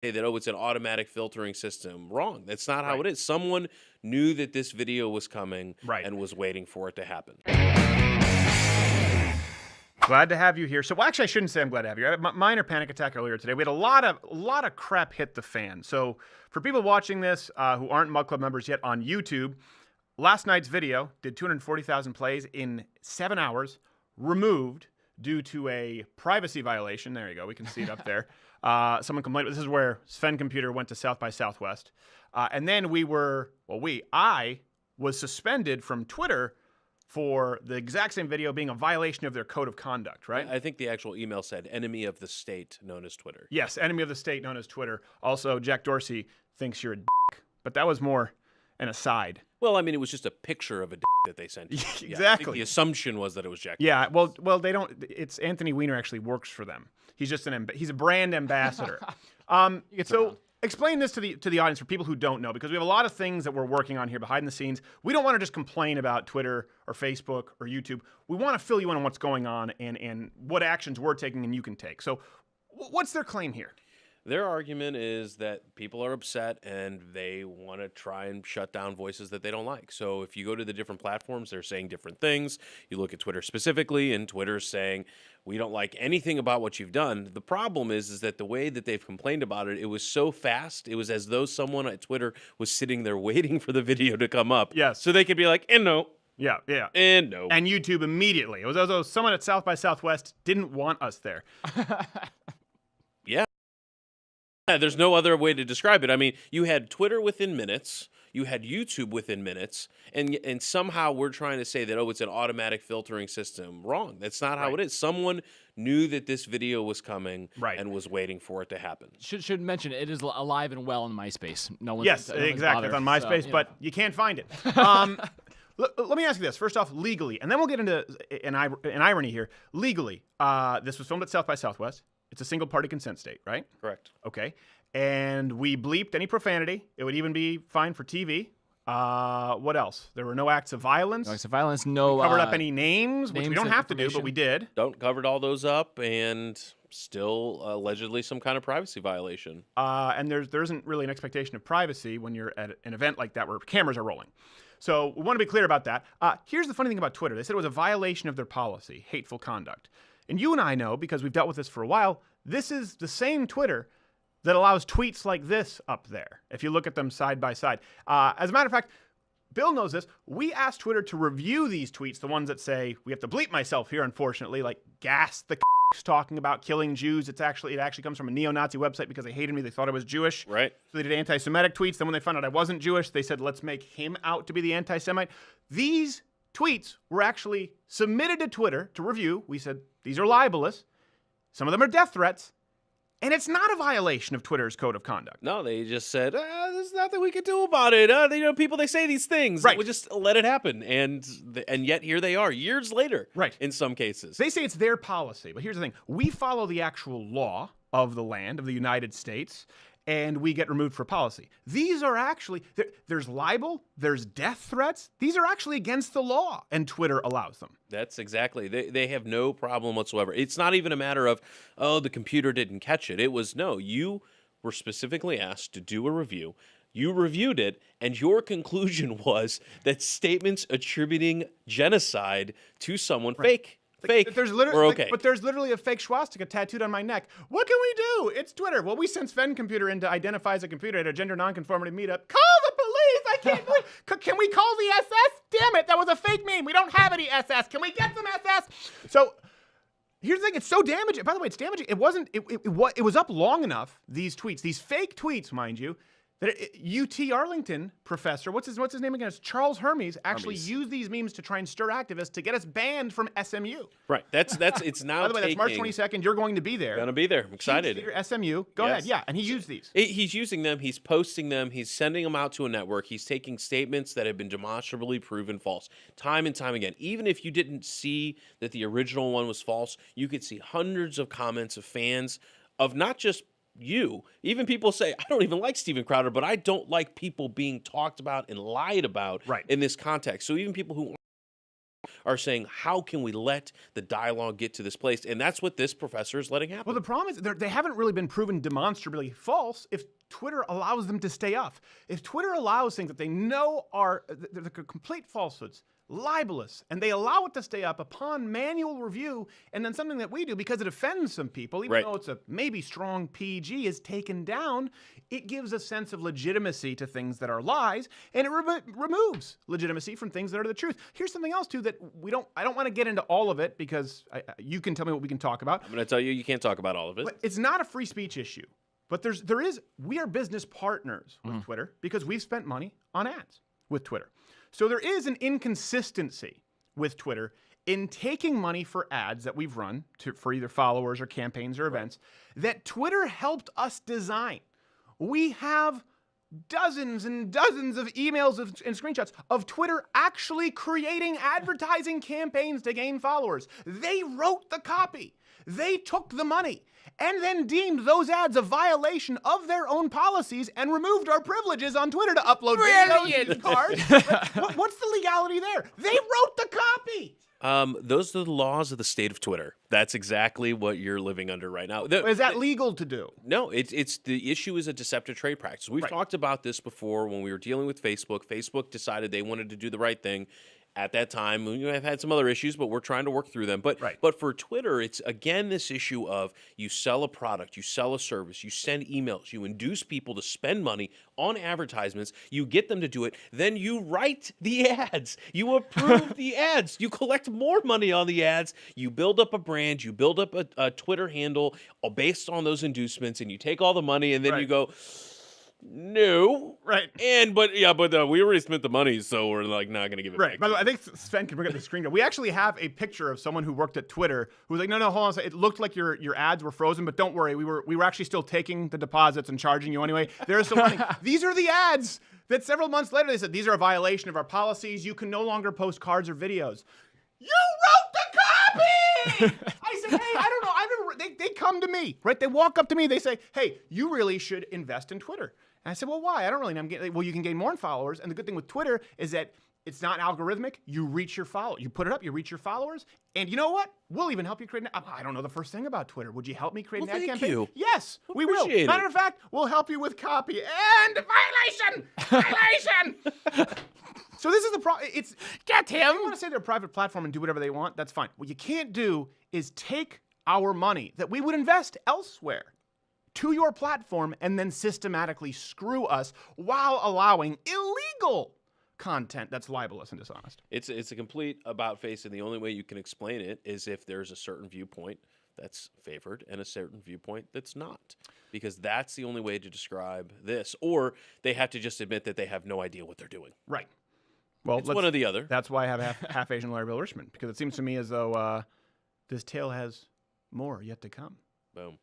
say that, oh, it's an automatic filtering system. Wrong. That's not how Right. it is. Someone knew that this video was coming Right. and was waiting for it to happen. Glad to have you here. So, well, actually, I shouldn't say I'm glad to have you. I had a minor panic attack earlier today. We had a lot of crap hit the fan. So, for people watching this who aren't Mug Club members yet on YouTube, last night's video did 240,000 plays in 7 hours, removed due to a privacy violation. There you go. We can see it up there. Someone complained. This is where Sven Computer went to South by Southwest. And then I was suspended from Twitter for the exact same video being a violation of their code of conduct, right? I think the actual email said enemy of the state known as Twitter. Yes, enemy of the state known as Twitter. Also, Jack Dorsey thinks you're a dick, but that was more an aside. Well, I mean, it was just a picture of a that they sent you. Exactly. Yeah, I think the assumption was that it was Jack. Yeah, well, they don't. It's Anthony Weiner actually works for them. He's just he's a brand ambassador. So explain this to the audience for people who don't know, because we have a lot of things that we're working on here behind the scenes. We don't want to just complain about Twitter or Facebook or YouTube. We want to fill you in on what's going on and what actions we're taking and you can take. So what's their claim here? Their argument is that people are upset and they want to try and shut down voices that they don't like. So if you go to the different platforms, they're saying different things. You look at Twitter specifically, and Twitter's saying, we don't like anything about what you've done. The problem is that the way that they've complained about it, it was so fast. It was as though someone at Twitter was sitting there waiting for the video to come up. Yes. So they could be like, and no. Yeah. And no. And YouTube immediately. It was as though someone at South by Southwest didn't want us there. Yeah. There's no other way to describe it. I mean, you had Twitter within minutes, you had YouTube within minutes, and somehow we're trying to say that, oh, it's an automatic filtering system. Wrong. That's not how it is. Someone knew that this video was coming and was waiting for it to happen. Should mention it is alive and well in MySpace. No one. Yes, exactly. It's on MySpace, but you can't find it. Let me ask you this. First off, legally, and then we'll get into an irony here. Legally, this was filmed at South by Southwest. It's a single-party consent state, right? Correct. Okay. And we bleeped any profanity. It would even be fine for TV. What else? There were no acts of violence. No acts of violence. No. We covered up any names, which we don't have to do, but we did. Covered all those up, and still allegedly some kind of privacy violation. And there isn't really an expectation of privacy when you're at an event like that where cameras are rolling. So we want to be clear about that. Here's the funny thing about Twitter. They said it was a violation of their policy, hateful conduct. And you and I know, because we've dealt with this for a while, this is the same Twitter that allows tweets like this up there, if you look at them side by side. As a matter of fact, Bill knows this. We asked Twitter to review these tweets, the ones that say, we have to bleep myself here, unfortunately, like gas the talking about killing Jews. It actually comes from a neo-Nazi website because they hated me. They thought I was Jewish. Right. So they did anti-Semitic tweets. Then when they found out I wasn't Jewish, they said, let's make him out to be the anti-Semite. These tweets were actually submitted to Twitter to review. We said, these are libelous. Some of them are death threats. And it's not a violation of Twitter's code of conduct. No, they just said, there's nothing we can do about it. People, they say these things. Right. We'll just let it happen. And yet here they are, years later, right. In some cases. They say it's their policy. But here's the thing. We follow the actual law of the land, of the United States, and we get removed for policy. These are actually, there's libel, there's death threats. These are actually against the law, and Twitter allows them. That's exactly. They have no problem whatsoever. It's not even a matter of, oh, the computer didn't catch it. It was, no, you were specifically asked to do a review. You reviewed it, and your conclusion was that statements attributing genocide to someone fake. Fake. There's literally, or okay. But there's literally a fake swastika tattooed on my neck. What can we do? It's Twitter. Well, we sent Sven Computer in to identify as a computer at a gender nonconformity meetup. Call the police! I can't believe. Can we call the SS? Damn it! That was a fake meme. We don't have any SS. Can we get some SS? So here's the thing. It's so damaging. By the way, it's damaging. It wasn't. It was up long enough. These tweets, these fake tweets, mind you, that UT Arlington professor, what's his name again? It's Charles Hermes, actually used these memes to try and stir activists to get us banned from SMU. Right. That's it's now. By the way, that's March 22nd. You're going to be there. Gonna be there. I'm excited. SMU. Go ahead. Yeah, and he used these. He's using them. He's posting them. He's sending them out to a network. He's taking statements that have been demonstrably proven false time and time again. Even if you didn't see that the original one was false, you could see hundreds of comments of fans of not just you. Even people say, I don't even like Steven Crowder, but I don't like people being talked about and lied about in this context. So even people who are saying, how can we let the dialogue get to this place? And that's what this professor is letting happen. Well, the problem is they haven't really been proven demonstrably false if Twitter allows them to stay up. If Twitter allows things that they know are they're complete falsehoods, libelous, and they allow it to stay up upon manual review, and then something that we do because it offends some people, even though it's a maybe strong PG, is taken down, it gives a sense of legitimacy to things that are lies, and it removes legitimacy from things that are the truth. Here's something else too that I don't want to get into all of it because you can tell me what we can talk about. I'm going to tell you can't talk about all of it. But it's not a free speech issue. But we are business partners with Twitter because we've spent money on ads with Twitter. So there is an inconsistency with Twitter in taking money for ads that we've run for either followers or campaigns or events that Twitter helped us design. We have dozens and dozens of emails and screenshots of Twitter actually creating advertising campaigns to gain followers. They wrote the copy. They took the money and then deemed those ads a violation of their own policies and removed our privileges on Twitter to upload videos and cards. What's the legality there? They wrote the copy. Those are the laws of the state of Twitter. That's exactly what you're living under right now. Is that legal to do? No, it's the issue is a deceptive trade practice. We've talked about this before when we were dealing with Facebook. Facebook decided they wanted to do the right thing. At that time, I've had some other issues, but we're trying to work through them. But for Twitter, it's again this issue of you sell a product, you sell a service, you send emails, you induce people to spend money on advertisements, you get them to do it, then you write the ads, you approve the ads, you collect more money on the ads, you build up a brand, you build up a Twitter handle based on those inducements, and you take all the money, and then you go, no. Right. But we already spent the money, so we're like not going to give it back. By the way, I think Sven can bring up the screen. We actually have a picture of someone who worked at Twitter who was like, no, hold on a second. It looked like your ads were frozen, but don't worry. We were actually still taking the deposits and charging you anyway. There's still money. These are the ads that several months later they said, these are a violation of our policies. You can no longer post cards or videos. You wrote the copy! I said, hey, I don't know. They come to me, right? They walk up to me. They say, hey, you really should invest in Twitter. And I said, well, why? I don't really know. Well, you can gain more followers. And the good thing with Twitter is that it's not algorithmic. You reach your followers. You put it up, you reach your followers. And you know what? We'll even help you create an ad. I don't know the first thing about Twitter. Would you help me create an ad campaign? You. Yes, we will. Matter of fact, we'll help you with copy and violation. So this is the problem. It's get him. You want to say they're a private platform and do whatever they want? That's fine. What you can't do is take our money that we would invest elsewhere to your platform and then systematically screw us while allowing illegal content that's libelous and dishonest. It's a complete about face, and the only way you can explain it is if there's a certain viewpoint that's favored and a certain viewpoint that's not, because that's the only way to describe this. Or they have to just admit that they have no idea what they're doing. Right. Well, it's one or the other. That's why I have half Asian Larry Bill Richmond, because it seems to me as though this tale has more yet to come. Boom.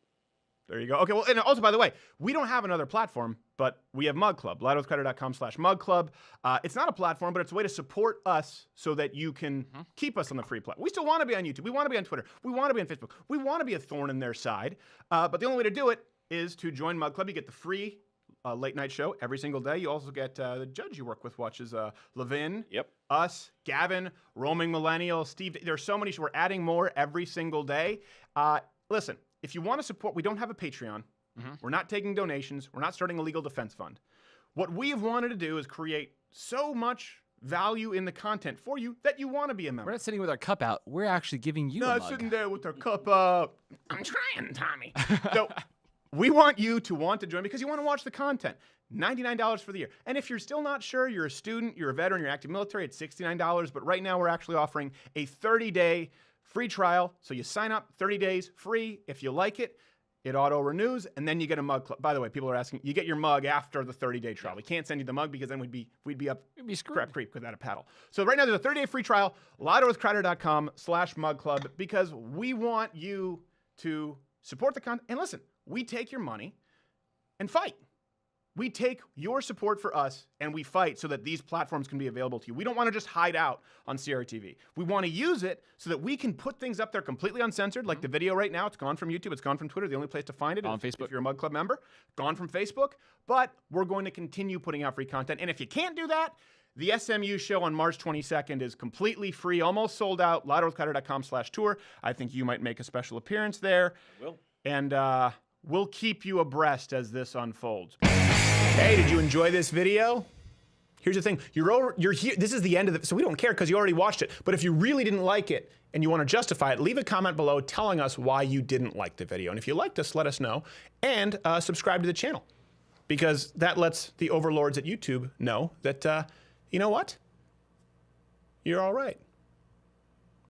There you go. Okay, well, and also, by the way, we don't have another platform, but we have Mug Club, lightwithcredit.com/Mug Club. It's not a platform, but it's a way to support us so that you can keep us on the free platform. We still want to be on YouTube. We want to be on Twitter. We want to be on Facebook. We want to be a thorn in their side. But the only way to do it is to join Mug Club. You get the free late night show every single day. You also get the judge you work with watches Levin, us, Gavin, Roaming Millennial, Steve. There's so many. We're adding more every single day. Listen. If you want to support, we don't have a Patreon. We're not taking donations. We're not starting a legal defense fund. What we have wanted to do is create so much value in the content for you that you want to be a member. We're not sitting with our cup out. We're actually giving you a mug. Not sitting there with our cup up. I'm trying, Tommy. So we want you to want to join because you want to watch the content. $99 for the year. And if you're still not sure, you're a student, you're a veteran, you're active military, it's $69. But right now we're actually offering a 30-day free trial. So you sign up, 30 days free. If you like it, it auto renews, and then you get a mug club. By the way, people are asking, you get your mug after the 30-day trial. We can't send you the mug because then we'd be scrap creep without a paddle. So right now there's a 30-day free trial, lightwithcredit.com/Mug Club, because we want you to support the content. And listen, we take your money and fight. We take your support for us and we fight so that these platforms can be available to you. We don't want to just hide out on CRTV. We want to use it so that we can put things up there completely uncensored, like the video right now. It's gone from YouTube. It's gone from Twitter. The only place to find it is on Facebook. If you're a Mug Club member. Gone from Facebook. But we're going to continue putting out free content. And if you can't do that, The SMU show on March 22nd is completely free, almost sold out. LouderWithCutter.com/tour. I think you might make a special appearance there. Will. And we'll keep you abreast as this unfolds. Hey, did you enjoy this video? Here's the thing, you're here, this is the end of it, so we don't care because you already watched it. But if you really didn't like it and you want to justify it, leave a comment below telling us why you didn't like the video. And if you liked us, let us know. And subscribe to the channel, because that lets the overlords at YouTube know that, you know what? You're all right.